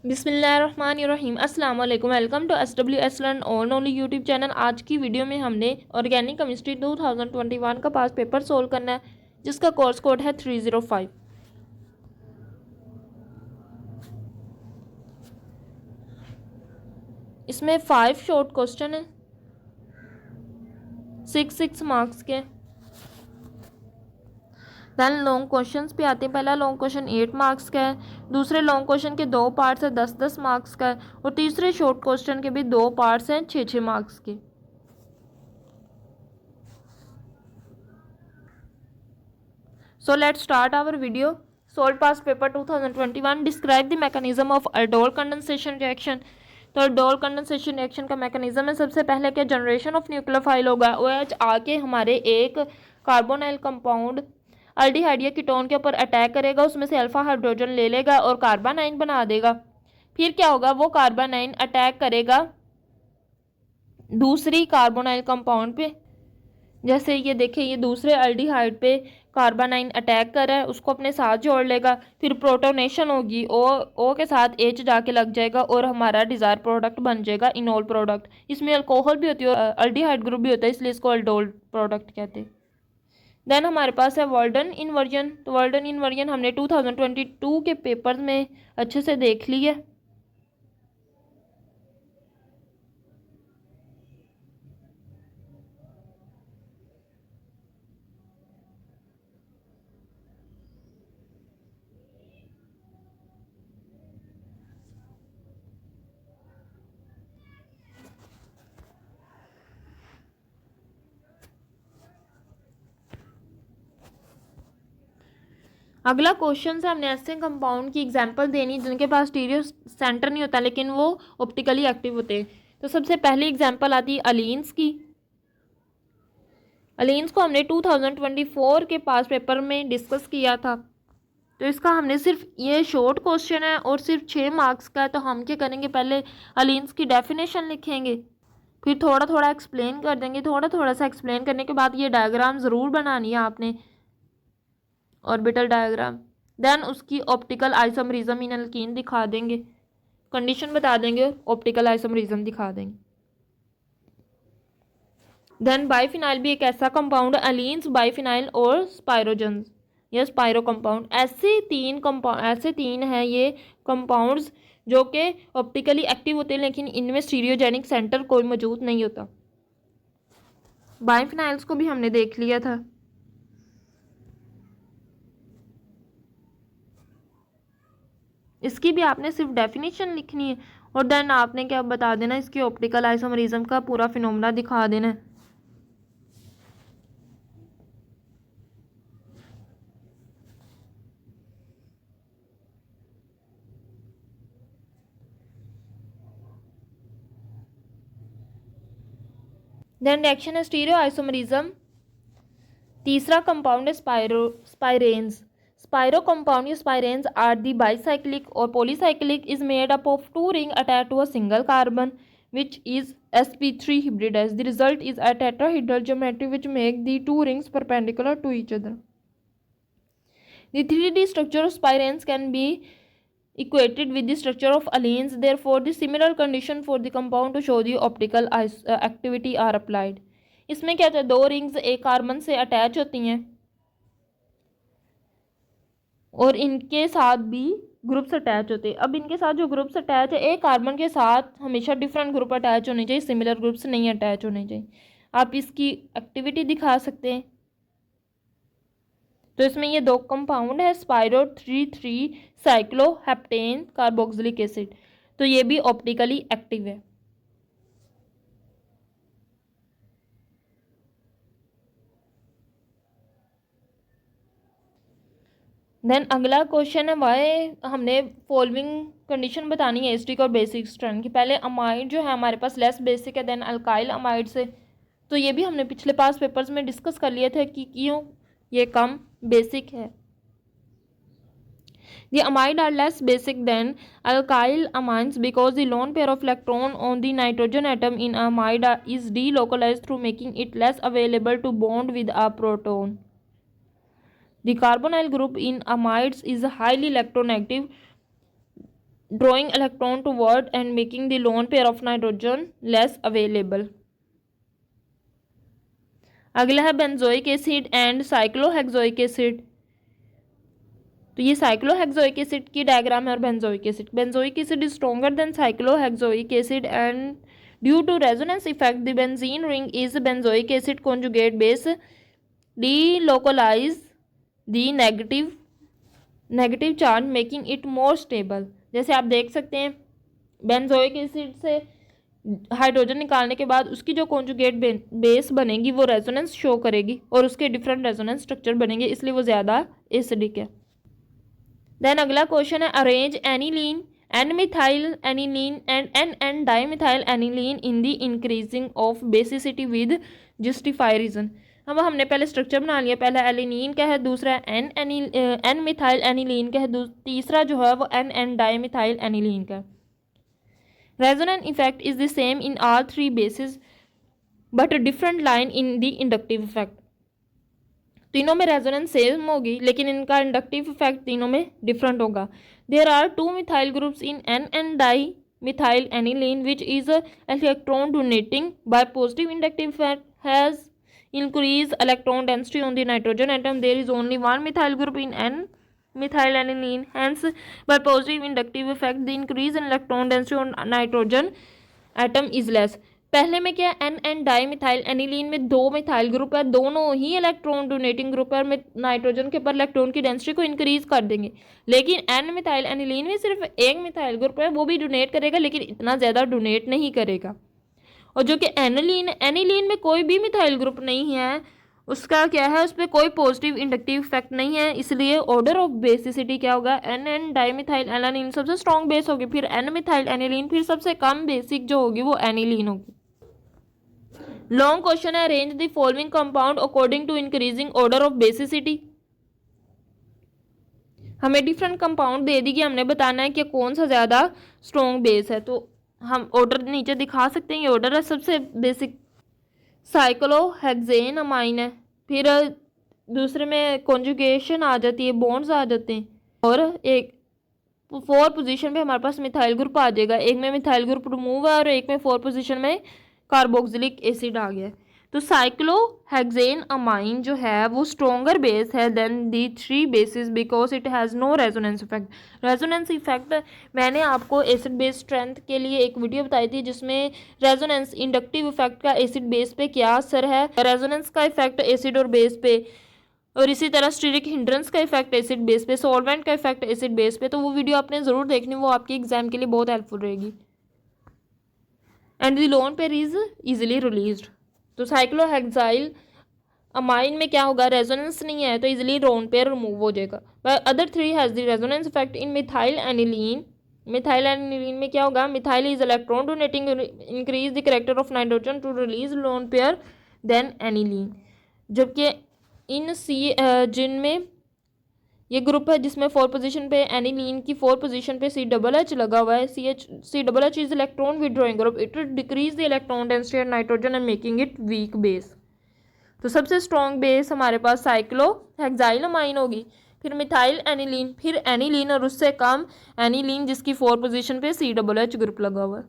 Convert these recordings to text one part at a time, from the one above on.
बिस्मिल्लाहिर्रहमानिर्रहीम अस्सलाम वालेकुम। Welcome to SWS learn all only YouTube channel. आज की वीडियो में हमने ऑर्गेनिक केमिस्ट्री 2021 का पास पेपर सोल्व करना है, जिसका कोर्स कोड है 305। इसमें 5 शॉर्ट क्वेश्चन है, 6 मार्क्स के। दैन लॉन्ग क्वेश्चंस पे आते हैं। पहला लॉन्ग क्वेश्चन 8 मार्क्स का है, दूसरे लॉन्ग क्वेश्चन के 2 पार्ट्स है 10-10 मार्क्स का है, और तीसरे शॉर्ट क्वेश्चन के भी 2 पार्ट्स हैं 6-6 मार्क्स के। So let's start our video. Solve past paper 2021. Describe the mechanism of aldol condensation reaction. तो aldol condensation reaction का मैकेनिज्म है, सबसे पहले क्या जनरेशन ऑफ न्यूक्लियोफाइल होगा। OH आके हमारे एक कार्बोनाइल कंपाउंड अल्डिहाइड या कीटोन के ऊपर अटैक करेगा, उसमें से अल्फा हाइड्रोजन ले लेगा और कार्बानाइन बना देगा। फिर क्या होगा, वो कार्बानाइन अटैक करेगा दूसरी कार्बोनाइल कंपाउंड पे। जैसे ये देखिए, ये दूसरे अल्डिहाइड पे कार्बानाइन अटैक कर रहा है, उसको अपने साथ जोड़ लेगा। फिर प्रोटोनेशन होगी, ओ के साथ H जाके लग जाएगा और हमारा डिज़ायर प्रोडक्ट बन जाएगा इनोल प्रोडक्ट। इसमें अल्कोहल भी होती है, अल्डिहाइड ग्रुप भी होता है, इसलिए इसको अल्डोल प्रोडक्ट कहते हैं। देन हमारे पास है वर्ल्डन इन्वर्जन। तो वर्ल्डन इन्वर्जन हमने 2022 के पेपर में अच्छे से देख लिया। अगला क्वेश्चन से हमने ऐसे कंपाउंड की एग्जांपल देनी जिनके पास स्टीरियो सेंटर नहीं होता लेकिन वो ऑप्टिकली एक्टिव होते हैं। तो सबसे पहली एग्जांपल आती है अलीन्स की। अलीन्स को हमने 2024 के पास पेपर में डिस्कस किया था। तो इसका हमने सिर्फ ये शॉर्ट क्वेश्चन है और सिर्फ 6 मार्क्स का है। तो हम क्या करेंगे, पहले अलीन्स की डेफिनेशन लिखेंगे, फिर थोड़ा थोड़ा एक्सप्लेन कर देंगे। थोड़ा थोड़ा सा एक्सप्लेन करने के बाद ये डायग्राम ज़रूर बनानी है आपने, ऑर्बिटल डायग्राम। देन उसकी ऑप्टिकल आइसोमरिज्म इन एल्कीन दिखा देंगे, कंडीशन बता देंगे, ऑप्टिकल आइसोमरिज्म दिखा देंगे। देन बाइफिनाइल भी एक ऐसा कंपाउंड, अलीन्स, बाइफिनाइल और स्पायरोजन्स या स्पायरो कंपाउंड। ऐसे तीन हैं ये कंपाउंड्स जो कि ऑप्टिकली एक्टिव होते हैं लेकिन इनमें स्टीरियोजेनिक सेंटर कोई मौजूद नहीं होता। बाइफिनाइल्स को भी हमने देख लिया था। इसकी भी आपने सिर्फ डेफिनेशन लिखनी है और देन आपने क्या बता देना, इसकी ऑप्टिकल आइसोमरिज्म का पूरा फिनोमेना दिखा देना है। देन रिएक्शन है स्टीरियो आइसोमरिज्म। तीसरा कंपाउंड है स्पाइरेन्स। स्पायरो कंपाउंड या स्पाइरेन्स आर दी बाइसाइक्लिक और polycyclic is made up of 2 ring attach to a single carbon which is sp3 hybridized. The result is a tetrahedral geometry which make the 2 rings perpendicular to each other. The 3D structure of spirenes can be equated with the structure of allenes. Therefore, the similar condition for the compound to show the optical activity are applied. इसमें क्या होता है, 2 rings एक carbon से attach होती हैं और इनके साथ भी ग्रुप्स अटैच होते हैं। अब इनके साथ जो ग्रुप्स अटैच है, एक कार्बन के साथ हमेशा डिफरेंट ग्रुप अटैच होने चाहिए, सिमिलर ग्रुप्स नहीं अटैच होने चाहिए। आप इसकी एक्टिविटी दिखा सकते हैं। तो इसमें ये 2 कंपाउंड है, स्पायरो 3,3 साइक्लोहेप्टेन कार्बोक्सिलिक एसिड। तो ये भी ऑप्टिकली एक्टिव है। देन अगला क्वेश्चन है वाई हमने फॉलोइंग कंडीशन बतानी है एसिडिक और बेसिक स्ट्रेंथ की। पहले अमाइड जो है हमारे पास लेस बेसिक है देन अल्काइल अमाइड से। तो ये भी हमने पिछले पास पेपर्स में डिस्कस कर लिए थे कि क्यों ये कम बेसिक है। The amide are less basic than alkyl amines because the lone pair of electron on the nitrogen atom in amide is delocalized through making it less available to bond with a proton. The carbonyl group in amides is highly electronegative. drawing electron toward and making the lone pair of nitrogen less available. अगला है benzoic acid and cyclohexoic acid. तो ये cyclohexoic acid की diagram है और benzoic acid is stronger than cyclohexoic acid and due to resonance effect the benzene ring is benzoic acid conjugate base delocalize the negative charge making it more stable. जैसे आप देख सकते हैं benzoic acid से hydrogen निकालने के बाद उसकी जो कॉन्जुगेट बेस बनेगी वो रेजोनेंस शो करेगी और उसके डिफरेंट रेजोनेंस स्ट्रक्चर बनेंगे, इसलिए वो ज़्यादा एसिडिक है। देन अगला क्वेश्चन है arrange aniline N methyl aniline and N dimethyl aniline in the increasing of basicity with justify reason. हमने पहले स्ट्रक्चर बना लिया, पहला एलिनीन का है, दूसरा एन मिथाइल एनिलीन का है, तीसरा जो है वो एन डाईमिथाइल एनिलीन का। Resonance effect is the same in all three bases but different line in the inductive effect. तीनों में रेजोनेंस सेम होगी लेकिन इनका इंडक्टिव इफेक्ट तीनों में डिफरेंट होगा। There are 2 methyl groups in N dimethyl aniline which is electron donating by positive inductive effect has increase electron density on the nitrogen atom. There is only one methyl group in n methyl aniline, hence by positive inductive effect the increase in electron density on nitrogen atom is less. पहले में क्या N dimethyl aniline में 2 methyl group है, दोनों ही electron donating group है, nitrogen के ऊपर electron की डेंसिटी को इंक्रीज कर देंगे। लेकिन एन मिथाइल एनिलीन में सिर्फ एक मिथाइल ग्रुप है, वो भी डोनेट करेगा लेकिन इतना ज़्यादा डोनेट नहीं करेगा। और जो कि एनिलीन में कोई भी मिथाइल ग्रुप नहीं है, उसका क्या है, उस पर कोई पॉजिटिव इंडक्टिव इफेक्ट नहीं है, इसलिए ऑर्डर ऑफ बेसिसिटी क्या होगा, एन डाईमिथाइल एनिलीन सबसे स्ट्रॉन्ग बेस होगी, फिर एन मिथाइल एनिलीन, फिर सबसे कम बेसिक जो होगी वो एनिलीन होगी। लॉन्ग क्वेश्चन है arrange the following compound according to increasing order of basicity. हमें डिफरेंट कंपाउंड दे दी कि हमने बताना है कि कौन सा ज़्यादा स्ट्रॉन्ग बेस है, तो हम ऑर्डर नीचे दिखा सकते हैं। ये ऑर्डर है, सबसे बेसिक साइक्लोहेक्सेन अमाइन है, फिर दूसरे में कॉन्जुगेशन आ जाती है, बॉन्ड्स आ जाते हैं, और एक 4 पोजीशन पे हमारे पास मिथाइल ग्रुप आ जाएगा। एक में मिथाइल ग्रुप रिमूव है और एक में 4 पोजीशन में कार्बोक्सिलिक एसिड आ गया। तो साइक्लोहेक्सेन अमाइन जो है वो स्ट्रॉन्गर बेस है then the 3 bases because it has no resonance effect. Resonance effect मैंने आपको एसिड बेस स्ट्रेंथ के लिए एक वीडियो बताई थी जिसमें रेजोनेंस इंडक्टिव इफेक्ट का एसिड बेस पे क्या असर है, रेजोनेंस का इफेक्ट एसिड और बेस पे, और इसी तरह स्टीरिक हिंड्रेंस का इफेक्ट एसिड बेस पे, सॉल्वेंट का इफेक्ट एसिड बेस पे। तो वो वीडियो आपने ज़रूर देखनी, वो आपके एग्जाम के लिए बहुत हेल्पफुल रहेगी। And the lone pair is easily released. तो साइक्लोहेक्साइल अमाइन में क्या होगा, रेजोनेंस नहीं है तो इजिली लोन पेयर रिमूव हो जाएगा। Other 3 has the resonance effect in methyl aniline. Methyl aniline में क्या होगा, methyl is electron donating increase the character of nitrogen to release lone pair then aniline. जबकि इन जिनमें ये ग्रुप है जिसमें 4 पोजीशन पे एनिलीन की 4 पोजीशन पे CH लगा हुआ है, CH is electron withdrawing group, it decrease the electron density of nitrogen and making it weak base. तो सबसे स्ट्रॉन्ग बेस हमारे पास साइक्लोहेक्साइल अमाइन होगी, फिर मिथाइल एनिलीन, फिर एनिलीन और उससे कम एनिलीन जिसकी 4 पोजीशन पे CH ग्रुप लगा हुआ है।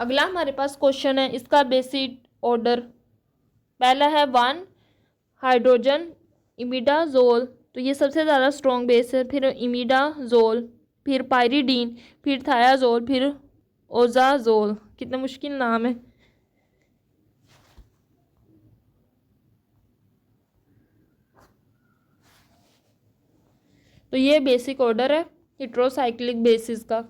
अगला हमारे पास क्वेश्चन है, इसका बेसिक ऑर्डर पहला है 1 हाइड्रोजन इमिडाजोल, तो ये सबसे ज़्यादा स्ट्रॉन्ग बेस है, फिर इमिडाजोल, फिर पायरिडीन, फिर थायाजोल, फिर ओजाजोल। कितना मुश्किल नाम है। तो ये बेसिक ऑर्डर है हेट्रोसाइक्लिक बेसिस का।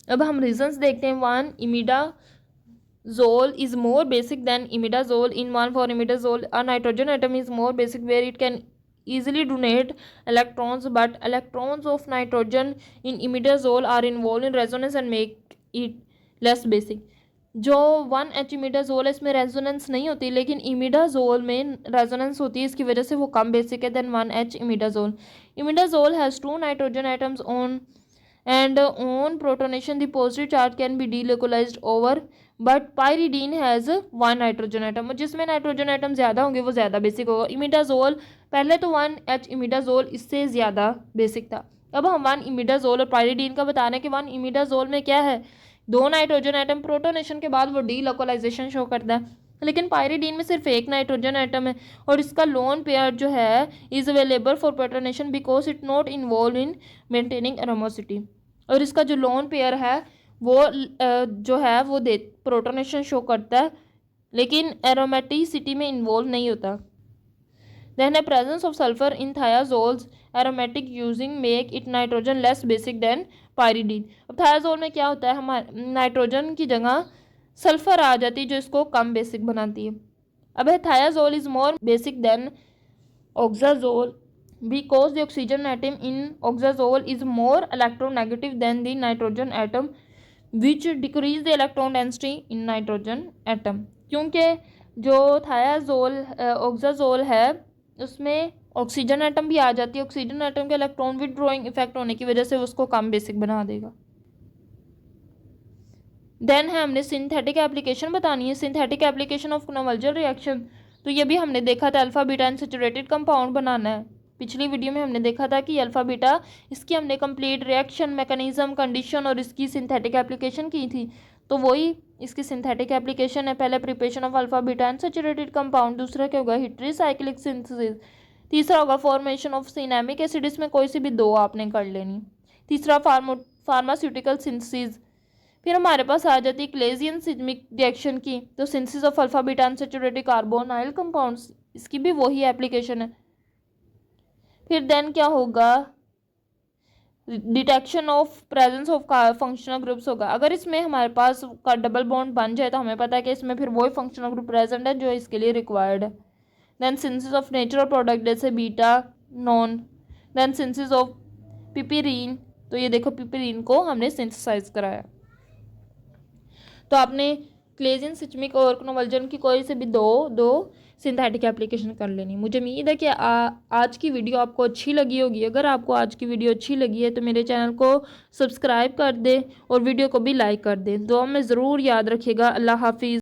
अब हम रीजंस देखते हैं। 1 imidazole is more basic than imidazole in 1 for imidazole a nitrogen atom is more basic where it can easily donate electrons but electrons of nitrogen in imidazole are involved in resonance and make it less basic। जो 1H imidazole है इसमें resonance नहीं होती लेकिन imidazole में resonance होती है, इसकी वजह से वो कम बेसिक है then 1H imidazole। imidazole has 2 nitrogen atoms on and on protonation the positive charge can be delocalized over but pyridine has 1 nitrogen atom, जिसमें नाइट्रोजन एटम ज़्यादा होंगे वो ज़्यादा बेसिक होगा। इमिडाजोल पहले तो 1H इमिडाजोल इससे ज़्यादा बेसिक था। अब हम 1 इमिडाजोल और पायरिडीन का बता रहे हैं कि 1 इमिडाजोल में क्या है, 2 नाइट्रोजन एटम, प्रोटोनेशन के बाद वो डी लोकलाइजेशन शो करता है। लेकिन पायरिडीन में सिर्फ 1 नाइट्रोजन एटम है और इसका लोन पेयर जो है is available for protonation because it not involve in maintaining aromaticity. और इसका जो लोन पेयर है वो जो है वो दे प्रोटोनेशन शो करता है लेकिन एरोमेटिसिटी में इन्वॉल्व नहीं होता। Then the presence of sulfur in thiazoles aromatic using make it nitrogen less basic than pyridine। अब thiazole में क्या होता है, हमारे नाइट्रोजन की जगह सल्फर आ जाती है जो इसको कम बेसिक बनाती है। अब है thiazole is more basic than oxazole because the oxygen atom in oxazole is more electronegative than the nitrogen atom which decrease the electron density in nitrogen atom। क्योंकि जो thiazole oxazole है उसमें ऑक्सीजन एटम भी आ जाती है, oxygen atom के electron withdrawing effect होने की वजह से उसको कम बेसिक बना देगा। देन है हमने सिंथेटिक एप्लीकेशन बतानी है, synthetic application of conversion reaction. तो ये भी हमने देखा था, अल्फा बीटा अनसैचुरेटेड कंपाउंड बनाना है। पिछली वीडियो में हमने देखा था कि अल्फा बीटा इसकी हमने कंप्लीट रिएक्शन मैकेनिज्म कंडीशन और इसकी सिंथेटिक एप्लीकेशन की थी। तो वही इसकी सिंथेटिक एप्लीकेशन है। पहले preparation of alpha beta unsaturated compound, दूसरा क्या होगा हेटेरोसाइक्लिक सिंथेसिस, तीसरा होगा फॉर्मेशन ऑफ सिनेमिक एसिड, इसमें कोई सी भी दो आपने कर लेनी, तीसरा फार्मास्यूटिकल सिंथेसिस। फिर हमारे पास आ जाती है क्लेजियन सिज्मिक रिएक्शन की, तो synthesis of alpha beta unsaturated carbonyl compounds, इसकी भी वही एप्लीकेशन है। फिर देन क्या होगा detection of presence of functional groups होगा। अगर इसमें हमारे पास का डबल बॉन्ड बन जाए तो हमें पता है कि इसमें फिर वही फंक्शनल ग्रुप प्रेजेंट है जो इसके लिए रिक्वायर्ड है। Then synthesis of natural product जैसे beta non, then synthesis of piperine, तो ये देखो पिपिरीन को हमने सिंथेसाइज कराया। तो आपने क्लेजियन सिज्मिक और कन्वर्जन की कोई से भी दो सिंथेटिक एप्लीकेशन कर लेनी। मुझे उम्मीद है कि आज की वीडियो आपको अच्छी लगी होगी। अगर आपको आज की वीडियो अच्छी लगी है तो मेरे चैनल को सब्सक्राइब कर दें और वीडियो को भी लाइक कर दें। दुआ में ज़रूर याद रखिएगा। अल्लाह हाफिज़।